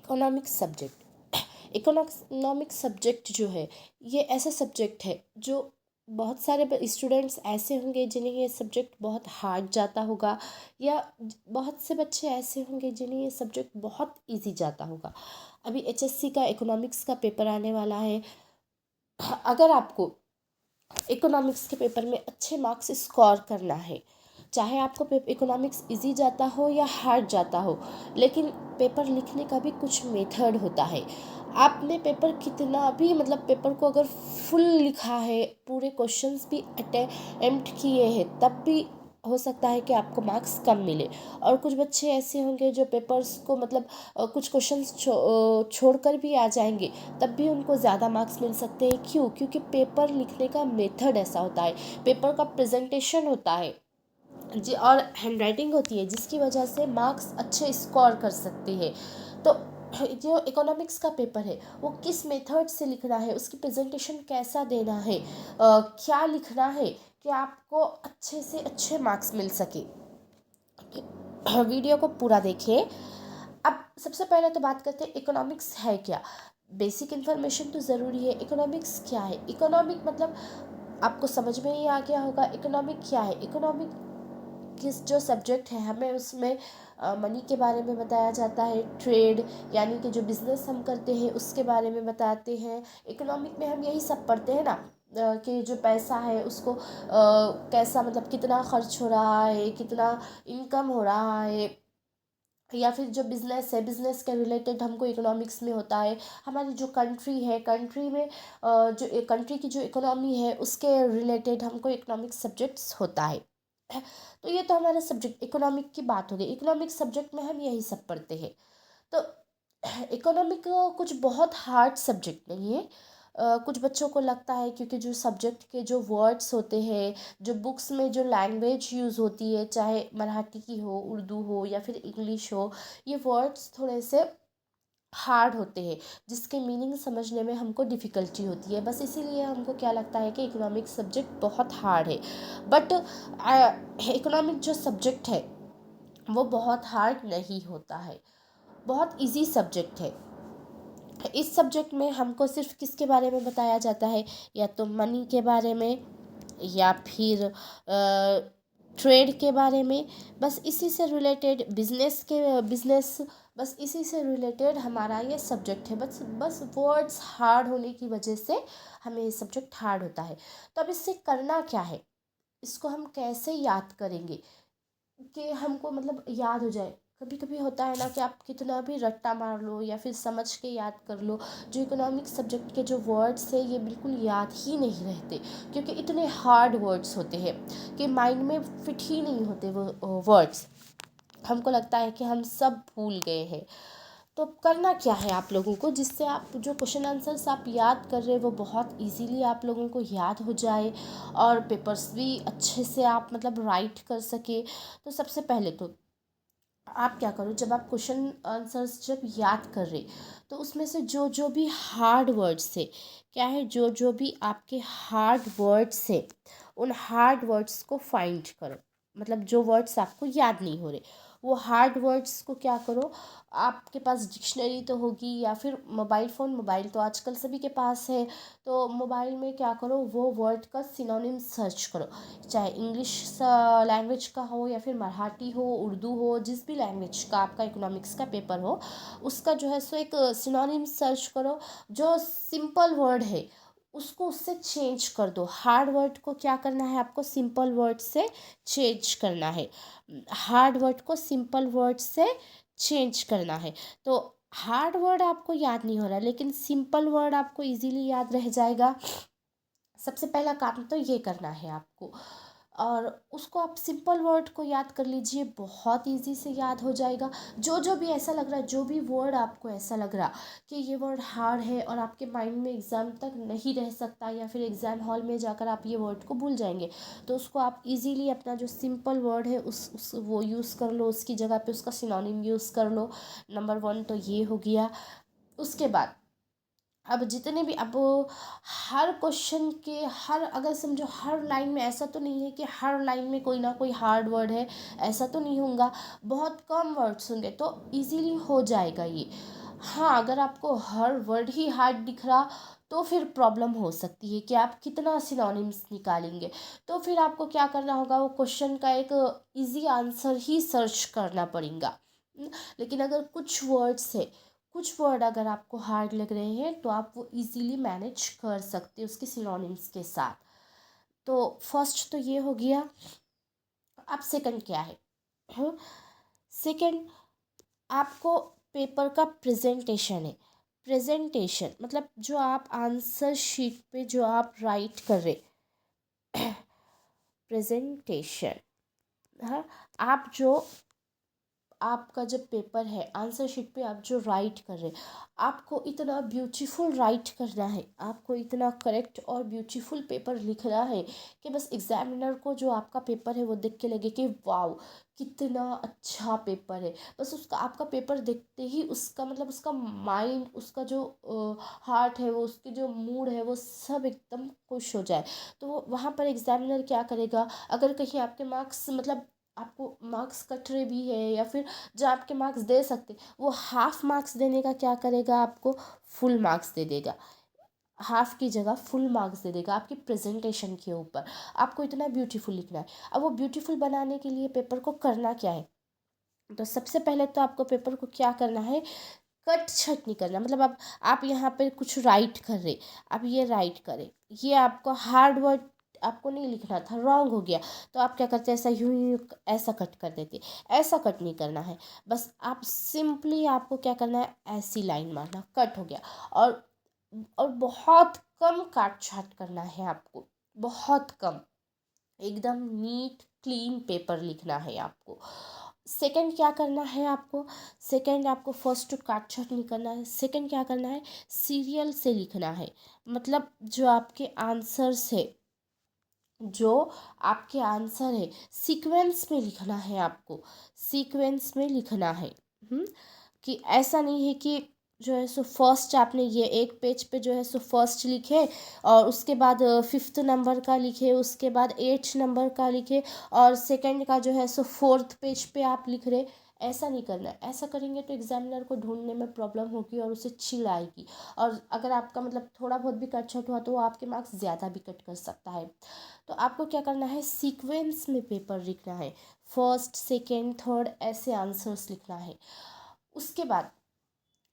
Economics subject economic subject जो है ये ऐसा सब्जेक्ट है जो बहुत सारे स्टूडेंट्स ऐसे होंगे जिन्हें ये सब्जेक्ट बहुत हार्ड जाता होगा, या बहुत से बच्चे ऐसे होंगे जिन्हें ये सब्जेक्ट बहुत इजी जाता होगा। अभी एचएससी का इकोनॉमिक्स का पेपर आने वाला है। अगर आपको इकोनॉमिक्स के पेपर में अच्छे मार्क्स स्कोर करना है, चाहे आपको इकोनॉमिक्स इजी जाता हो या हार्ड जाता हो, लेकिन पेपर लिखने का भी कुछ मेथड होता है। आपने पेपर कितना भी मतलब पेपर को अगर फुल लिखा है, पूरे क्वेश्चंस भी अटेम्प्ट किए हैं, तब भी हो सकता है कि आपको मार्क्स कम मिले। और कुछ बच्चे ऐसे होंगे जो पेपर्स को मतलब कुछ क्वेश्चंस छोड़कर भी आ जाएंगे, तब भी उनको ज़्यादा मार्क्स मिल सकते हैं। क्यों? क्योंकि पेपर लिखने का मेथड ऐसा होता है, पेपर का प्रेजेंटेशन होता है जी, और हैंडराइटिंग होती है, जिसकी वजह से मार्क्स अच्छे स्कोर कर सकते हैं। तो जो इकोनॉमिक्स का पेपर है वो किस मेथड से लिखना है, उसकी प्रेजेंटेशन कैसा देना है, क्या लिखना है कि आपको अच्छे से अच्छे मार्क्स मिल सके। वीडियो को पूरा देखें। अब सबसे पहले तो बात करते हैं इकोनॉमिक्स है क्या। बेसिक इन्फॉर्मेशन तो ज़रूरी है। इकोनॉमिक्स क्या है? इकोनॉमिक मतलब आपको समझ में ही आ गया होगा इकोनॉमिक क्या है। इकोनॉमिक किस जो सब्जेक्ट है हमें उसमें मनी के बारे में बताया जाता है, ट्रेड यानी कि जो बिज़नेस हम करते हैं उसके बारे में बताते हैं। इकोनॉमिक में हम यही सब पढ़ते हैं ना, कि जो पैसा है उसको कैसा मतलब कितना खर्च हो रहा है, कितना इनकम हो रहा है, या फिर जो बिज़नेस है बिज़नेस के रिलेटेड हमको इकोनॉमिक्स में होता है। हमारी जो कंट्री है, कंट्री में जो कंट्री की जो इकोनॉमी है उसके रिलेटेड हमको इकोनॉमिक्स सब्जेक्ट्स होता है। तो ये तो हमारा सब्जेक्ट इकोनॉमिक की बात हो गई। इकोनॉमिक सब्जेक्ट में हम यही सब पढ़ते हैं। तो इकोनॉमिक कुछ बहुत हार्ड सब्जेक्ट नहीं है। कुछ बच्चों को लगता है क्योंकि जो सब्जेक्ट के जो वर्ड्स होते हैं, जो बुक्स में जो लैंग्वेज यूज़ होती है, चाहे मराठी की हो, उर्दू हो या फिर इंग्लिश हो, ये वर्ड्स थोड़े से हार्ड होते हैं, जिसके मीनिंग समझने में हमको डिफ़िकल्टी होती है। बस इसीलिए हमको क्या लगता है कि इकोनॉमिक सब्जेक्ट बहुत हार्ड है। बट इकोनॉमिक जो सब्जेक्ट है वो बहुत हार्ड नहीं होता है, बहुत इजी सब्जेक्ट है। इस सब्जेक्ट में हमको सिर्फ किसके बारे में बताया जाता है, या तो मनी के बारे में या फिर ट्रेड के बारे में। बस इसी से रिलेटेड बिजनेस बस इसी से रिलेटेड हमारा ये सब्जेक्ट है। बस बस वर्ड्स हार्ड होने की वजह से हमें ये सब्जेक्ट हार्ड होता है। तो अब इससे करना क्या है, इसको हम कैसे याद करेंगे कि हमको मतलब याद हो जाए। कभी कभी होता है ना कि आप कितना भी रट्टा मार लो या फिर समझ के याद कर लो, जो इकोनॉमिक्स सब्जेक्ट के जो वर्ड्स है ये बिल्कुल याद ही नहीं रहते, क्योंकि इतने हार्ड वर्ड्स होते हैं कि माइंड में फिट ही नहीं होते वो वर्ड्स। हमको लगता है कि हम सब भूल गए हैं। तो करना क्या है आप लोगों को, जिससे आप जो क्वेश्चन आंसर्स आप याद कर रहे हैं वो बहुत इजीली आप लोगों को याद हो जाए, और पेपर्स भी अच्छे से आप मतलब राइट कर सके। तो सबसे पहले तो आप क्या करो, जब आप क्वेश्चन आंसर्स जब याद कर रहे, तो उसमें से जो जो भी हार्ड वर्ड्स है, क्या है, जो जो भी आपके हार्ड वर्ड्स है, उन हार्ड वर्ड्स को फाइंड करो। मतलब जो वर्ड्स आपको याद नहीं हो रहे, वो हार्ड वर्ड्स को क्या करो, आपके पास डिक्शनरी तो होगी, या फिर मोबाइल तो आजकल सभी के पास है। तो मोबाइल में क्या करो, वो वर्ड का सिनोनिम सर्च करो, चाहे इंग्लिश लैंग्वेज का हो या फिर मराठी हो, उर्दू हो, जिस भी लैंग्वेज का आपका इकोनॉमिक्स का पेपर हो, उसका जो है सो एक सिनोनिम सर्च करो। जो सिंपल वर्ड है उसको उससे चेंज कर दो। हार्ड वर्ड को क्या करना है, आपको सिंपल वर्ड से चेंज करना है। हार्ड वर्ड को सिंपल वर्ड से चेंज करना है। तो हार्ड वर्ड आपको याद नहीं हो रहा, लेकिन सिंपल वर्ड आपको इजीली याद रह जाएगा। सबसे पहला काम तो ये करना है आपको, और उसको आप सिंपल वर्ड को याद कर लीजिए, बहुत इजी से याद हो जाएगा। जो जो भी ऐसा लग रहा है, जो भी वर्ड आपको ऐसा लग रहा कि ये वर्ड हार्ड है और आपके माइंड में एग्ज़ाम तक नहीं रह सकता, या फिर एग्ज़ाम हॉल में जाकर आप ये वर्ड को भूल जाएंगे, तो उसको आप इजीली अपना जो सिंपल वर्ड है उस वो यूज़ कर लो, उसकी जगह पे उसका सिनोनिम यूज़ कर लो। नंबर 1 तो ये हो गया। उसके बाद अब जितने भी अब हर क्वेश्चन के हर, अगर समझो हर लाइन में, ऐसा तो नहीं है कि हर लाइन में कोई ना कोई हार्ड वर्ड है, ऐसा तो नहीं होगा, बहुत कम वर्ड्स होंगे तो इजीली हो जाएगा ये। हाँ, अगर आपको हर वर्ड ही हार्ड दिख रहा तो फिर प्रॉब्लम हो सकती है कि आप कितना सिनोनिम्स निकालेंगे। तो फिर आपको क्या करना होगा, वो क्वेश्चन का एक इजी आंसर ही सर्च करना पड़ेगा। लेकिन अगर कुछ वर्ड अगर आपको हार्ड लग रहे हैं तो आप वो इजीली मैनेज कर सकते हैं उसके सिनोनिम्स के साथ। तो फर्स्ट तो ये हो गया। अब सेकंड क्या है? सेकंड, आपको पेपर का प्रेजेंटेशन है। प्रेजेंटेशन मतलब जो आप आंसर शीट पे जो आप राइट कर रहे, प्रेजेंटेशन। हाँ, आप जो आपका जब पेपर है, आंसर शीट पे आप जो राइट कर रहे हैं, आपको इतना ब्यूटीफुल राइट करना है, आपको इतना करेक्ट और ब्यूटीफुल पेपर लिखना है कि बस एग्जामिनर को जो आपका पेपर है वो देख के लगे कि वाओ, कितना अच्छा पेपर है। बस उसका आपका पेपर देखते ही उसका मतलब उसका माइंड, उसका जो हार्ट है, वो उसके जो मूड है, वो सब एकदम खुश हो जाए। तो वहाँ पर एग्जामिनर क्या करेगा, अगर कहीं आपके मार्क्स मतलब आपको मार्क्स कट रहे भी है या फिर जो आपके मार्क्स दे सकते, वो हाफ मार्क्स देने का क्या करेगा, आपको फुल मार्क्स दे देगा। हाफ की जगह फुल मार्क्स दे देगा आपकी प्रेजेंटेशन के ऊपर। आपको इतना ब्यूटीफुल लिखना है। अब वो ब्यूटीफुल बनाने के लिए पेपर को करना क्या है? तो सबसे पहले तो आपको पेपर को क्या करना है, कट छट नहीं करना। मतलब आप यहाँ पे कुछ राइट कर रहे, आप ये राइट करें, ये आपको हार्ड वर्ड आपको नहीं लिखना था, रॉन्ग हो गया, तो आप क्या करते हैं, ऐसा यूं यूं ऐसा कट कर देते। ऐसा कट नहीं करना है, बस आप सिंपली आपको क्या करना है, ऐसी लाइन मारना, कट हो गया। और बहुत कम काट छाट करना है आपको, बहुत कम, एकदम नीट क्लीन पेपर लिखना है आपको। सेकंड क्या करना है आपको, सेकंड आपको फर्स्ट टू काट छाट नहीं करना है। सेकंड क्या करना है, सीरियल से लिखना है। मतलब जो आपके आंसर्स है, जो आपके आंसर है, सीक्वेंस में लिखना है आपको, सीक्वेंस में लिखना है। कि ऐसा नहीं है कि जो है सो फर्स्ट आपने ये एक पेज पे जो है सो फर्स्ट लिखे और उसके बाद फिफ्थ नंबर का लिखे, उसके बाद एट्थ नंबर का लिखे और सेकंड का जो है सो फोर्थ पेज पे आप लिख रहे। ऐसा नहीं करना है। ऐसा करेंगे तो एग्जामिनर को ढूंढने में प्रॉब्लम होगी और उसे चिढ़ आएगी। और अगर आपका मतलब थोड़ा बहुत भी कट छट हुआ तो वो आपके मार्क्स ज़्यादा भी कट कर सकता है। तो आपको क्या करना है, सीक्वेंस में पेपर लिखना है। फर्स्ट सेकेंड थर्ड ऐसे आंसर्स लिखना है। उसके बाद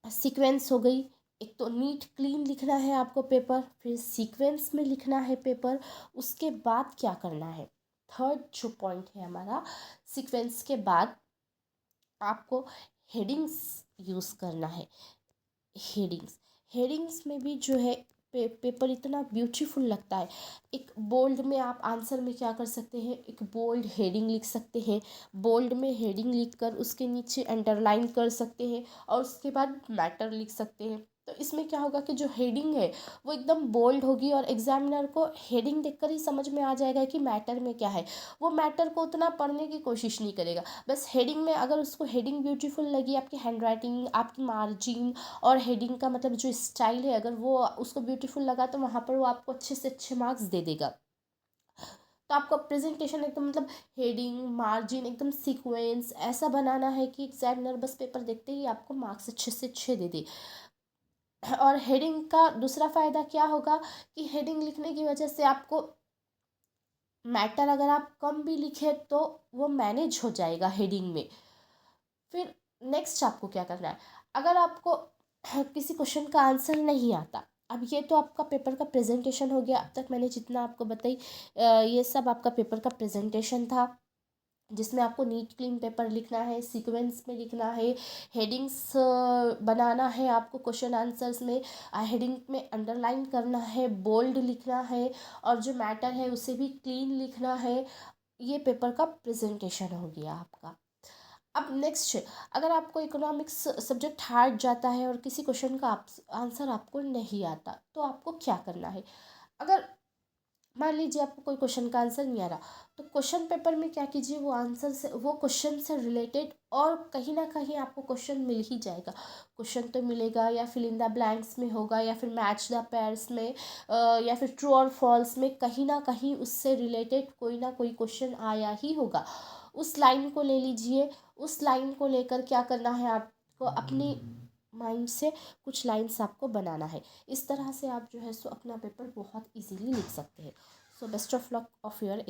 सीक्वेंस हो गई, एक तो नीट क्लीन लिखना है आपको पेपर, फिर सीक्वेंस में लिखना है पेपर। उसके बाद क्या करना है, थर्ड जो पॉइंट है हमारा, सीक्वेंस के बाद आपको हेडिंग्स यूज़ करना है। हेडिंग्स, हेडिंग्स में भी जो है पेपर इतना ब्यूटीफुल लगता है। एक बोल्ड में आप आंसर में क्या कर सकते हैं, एक बोल्ड हेडिंग लिख सकते हैं। बोल्ड में हेडिंग लिख कर उसके नीचे अंडरलाइन कर सकते हैं और उसके बाद मैटर लिख सकते हैं। तो इसमें क्या होगा कि जो हेडिंग है वो एकदम बोल्ड होगी और एग्जामिनर को हेडिंग देखकर ही समझ में आ जाएगा कि मैटर में क्या है। वो मैटर को उतना पढ़ने की कोशिश नहीं करेगा। बस हेडिंग में अगर उसको हेडिंग ब्यूटीफुल लगी, आपकी हैंडराइटिंग, आपकी मार्जिन और हेडिंग का मतलब जो स्टाइल है, अगर वो उसको ब्यूटीफुल लगा तो वहाँ पर वो आपको अच्छे से अच्छे मार्क्स दे देगा। तो आपको प्रेजेंटेशन एकदम मतलब हेडिंग मार्जिन एकदम सीक्वेंस ऐसा बनाना है कि एग्जामिनर बस पेपर देखते ही आपको मार्क्स अच्छे से अच्छे दे दे। और हेडिंग का दूसरा फ़ायदा क्या होगा कि हेडिंग लिखने की वजह से आपको मैटर अगर आप कम भी लिखे तो वो मैनेज हो जाएगा हेडिंग में। फिर नेक्स्ट आपको क्या करना है, अगर आपको किसी क्वेश्चन का आंसर नहीं आता, अब ये तो आपका पेपर का प्रेजेंटेशन हो गया। अब तक मैंने जितना आपको बताई ये सब आपका पेपर का प्रेजेंटेशन था, जिसमें आपको नीट क्लीन पेपर लिखना है, सीक्वेंस में लिखना है, हेडिंग्स बनाना है आपको क्वेश्चन आंसर्स में, हेडिंग में अंडरलाइन करना है, बोल्ड लिखना है और जो मैटर है उसे भी क्लीन लिखना है। ये पेपर का प्रेजेंटेशन हो गया आपका। अब नेक्स्ट, अगर आपको इकोनॉमिक्स सब्जेक्ट हार्ड जाता है और किसी क्वेश्चन का आंसर आपको नहीं आता तो आपको क्या करना है। अगर मान लीजिए आपको कोई क्वेश्चन का आंसर नहीं आ रहा, तो क्वेश्चन पेपर में क्या कीजिए, वो आंसर से वो क्वेश्चन से रिलेटेड और कहीं ना कहीं आपको क्वेश्चन मिल ही जाएगा। क्वेश्चन तो मिलेगा, या फिल इन द ब्लैंक्स में होगा, या फिर मैच द पेयर्स में, या फिर ट्रू और फॉल्स में, कहीं ना कहीं उससे रिलेटेड कोई ना कोई क्वेश्चन आया ही होगा। उस लाइन को ले लीजिए, उस लाइन को लेकर क्या करना है आपको, अपनी माइंड से कुछ लाइन्स आपको बनाना है। इस तरह से आप जो है सो अपना पेपर बहुत इजीली लिख सकते हैं। So best of luck of your exam.